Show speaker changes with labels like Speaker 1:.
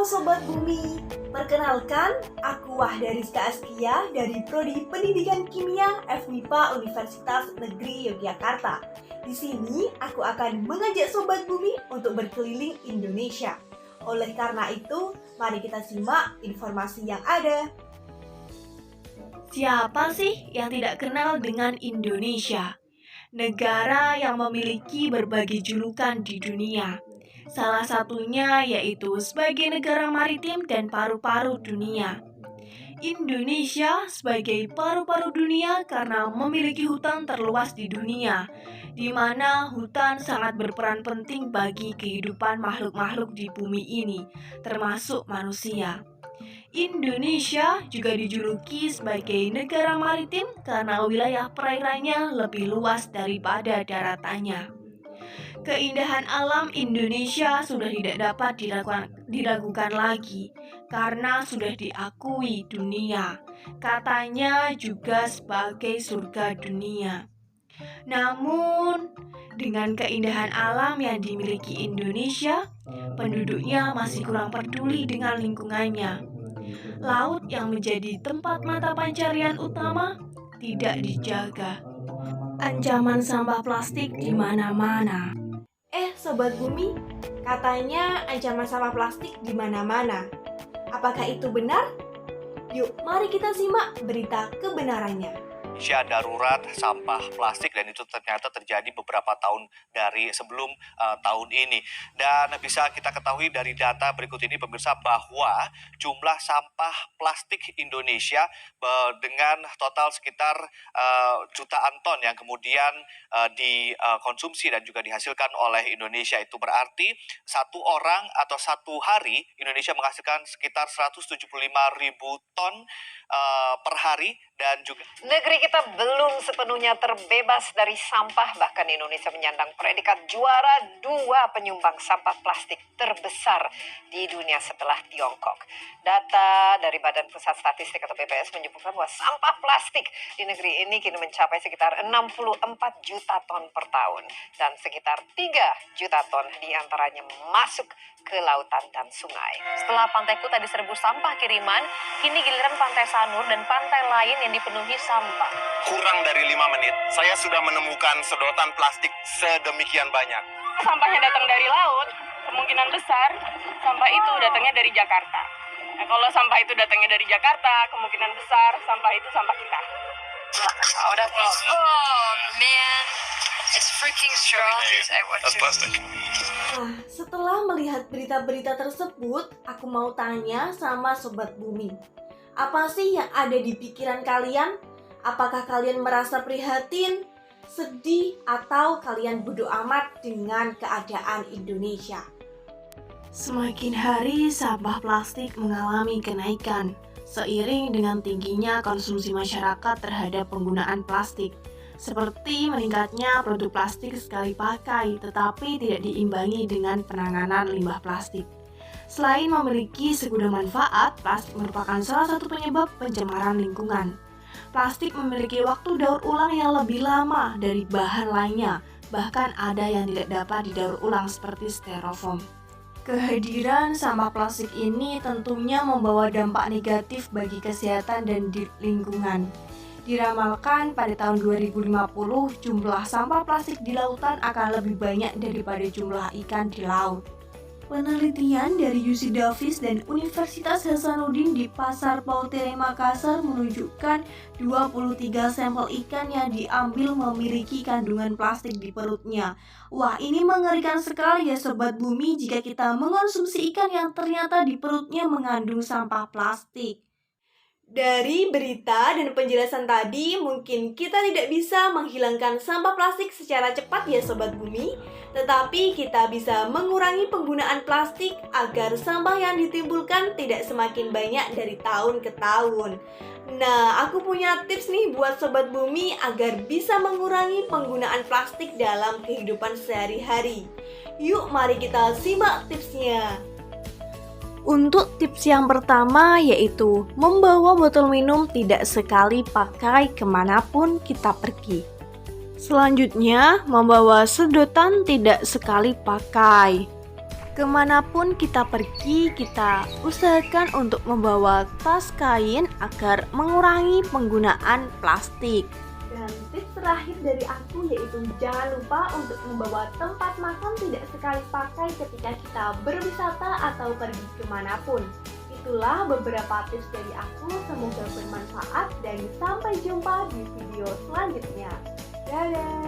Speaker 1: Sobat Bumi, perkenalkan aku Wahda Rizka Askia dari Prodi Pendidikan Kimia FMIPA Universitas Negeri Yogyakarta. Di sini aku akan mengajak Sobat Bumi untuk berkeliling Indonesia. Oleh karena itu, mari kita simak informasi yang ada.
Speaker 2: Siapa sih yang tidak kenal dengan Indonesia? Negara yang memiliki berbagai julukan di dunia. Salah satunya yaitu sebagai negara maritim dan paru-paru dunia. Indonesia sebagai paru-paru dunia karena memiliki hutan terluas di dunia, di mana hutan sangat berperan penting bagi kehidupan makhluk-makhluk di bumi ini, termasuk manusia. Indonesia juga dijuluki sebagai negara maritim karena wilayah perairannya lebih luas daripada daratannya. Keindahan alam Indonesia sudah tidak dapat diragukan lagi karena sudah diakui dunia. Katanya juga sebagai surga dunia. Namun, dengan keindahan alam yang dimiliki Indonesia, penduduknya masih kurang peduli dengan lingkungannya. Laut yang menjadi tempat mata pencarian utama tidak dijaga. Ancaman sampah plastik di mana-mana.
Speaker 1: Sobat Bumi, katanya ancaman sampah plastik di mana-mana. Apakah itu benar? Yuk, mari kita simak berita kebenarannya.
Speaker 3: Indonesia darurat sampah plastik dan itu ternyata terjadi beberapa tahun dari sebelum tahun ini. Dan bisa kita ketahui dari data berikut ini pemirsa bahwa jumlah sampah plastik Indonesia dengan total sekitar jutaan ton yang kemudian dikonsumsi dan juga dihasilkan oleh Indonesia. Itu berarti satu orang atau satu hari Indonesia menghasilkan sekitar 175.000 ton per hari. Dan juga
Speaker 4: negeri kita belum sepenuhnya terbebas dari sampah, bahkan Indonesia menyandang predikat juara 2 penyumbang sampah plastik terbesar di dunia setelah Tiongkok. Data dari Badan Pusat Statistik atau BPS menyebutkan bahwa sampah plastik di negeri ini kini mencapai sekitar 64 juta ton per tahun dan sekitar 3 juta ton diantaranya masuk ke lautan dan sungai.
Speaker 5: Setelah Pantai Kuta diserbu sampah kiriman, kini giliran Pantai Sanur dan pantai lain yang dipenuhi sampah.
Speaker 6: Kurang dari 5 menit, saya sudah menemukan sedotan plastik sedemikian banyak.
Speaker 7: Sampahnya datang dari laut, kemungkinan besar sampah itu datangnya dari Jakarta. Nah, kalau sampah itu datangnya dari Jakarta, kemungkinan besar sampah itu sampah kita.
Speaker 5: Oh man, it's freaking strong.
Speaker 6: That's plastic.
Speaker 1: Nah, setelah melihat berita-berita tersebut, aku mau tanya sama Sobat Bumi. Apa sih yang ada di pikiran kalian? Apakah kalian merasa prihatin, sedih, atau kalian bodo amat dengan keadaan Indonesia?
Speaker 2: Semakin hari sampah plastik mengalami kenaikan seiring dengan tingginya konsumsi masyarakat terhadap penggunaan plastik. Seperti meningkatnya produk plastik sekali pakai tetapi tidak diimbangi dengan penanganan limbah plastik. Selain memiliki segudang manfaat, plastik merupakan salah satu penyebab pencemaran lingkungan. Plastik memiliki waktu daur ulang yang lebih lama dari bahan lainnya, bahkan ada yang tidak dapat didaur ulang seperti styrofoam. Kehadiran sampah plastik ini tentunya membawa dampak negatif bagi kesehatan dan lingkungan. Diramalkan pada tahun 2050, jumlah sampah plastik di lautan akan lebih banyak daripada jumlah ikan di laut. Penelitian dari UC Davis dan Universitas Hasanuddin di Pasar Pautere Makassar menunjukkan 23 sampel ikan yang diambil memiliki kandungan plastik di perutnya. Wah, ini mengerikan sekali ya Sobat Bumi jika kita mengonsumsi ikan yang ternyata di perutnya mengandung sampah plastik.
Speaker 1: Dari berita dan penjelasan tadi, mungkin kita tidak bisa menghilangkan sampah plastik secara cepat ya Sobat Bumi, tetapi kita bisa mengurangi penggunaan plastik agar sampah yang ditimbulkan tidak semakin banyak dari tahun ke tahun. Nah, aku punya tips nih buat Sobat Bumi agar bisa mengurangi penggunaan plastik dalam kehidupan sehari-hari. Yuk, mari kita simak tipsnya.
Speaker 2: Untuk tips yang pertama yaitu membawa botol minum tidak sekali pakai kemanapun kita pergi. Selanjutnya, membawa sedotan tidak sekali pakai. Kemanapun kita pergi, kita usahakan untuk membawa tas kain agar mengurangi penggunaan plastik.
Speaker 1: Dan tips terakhir dari aku yaitu jangan lupa untuk membawa tempat makan tidak sekali pakai ketika kita berwisata atau pergi kemanapun. Itulah beberapa tips dari aku, semoga bermanfaat dan sampai jumpa di video selanjutnya. Dadah!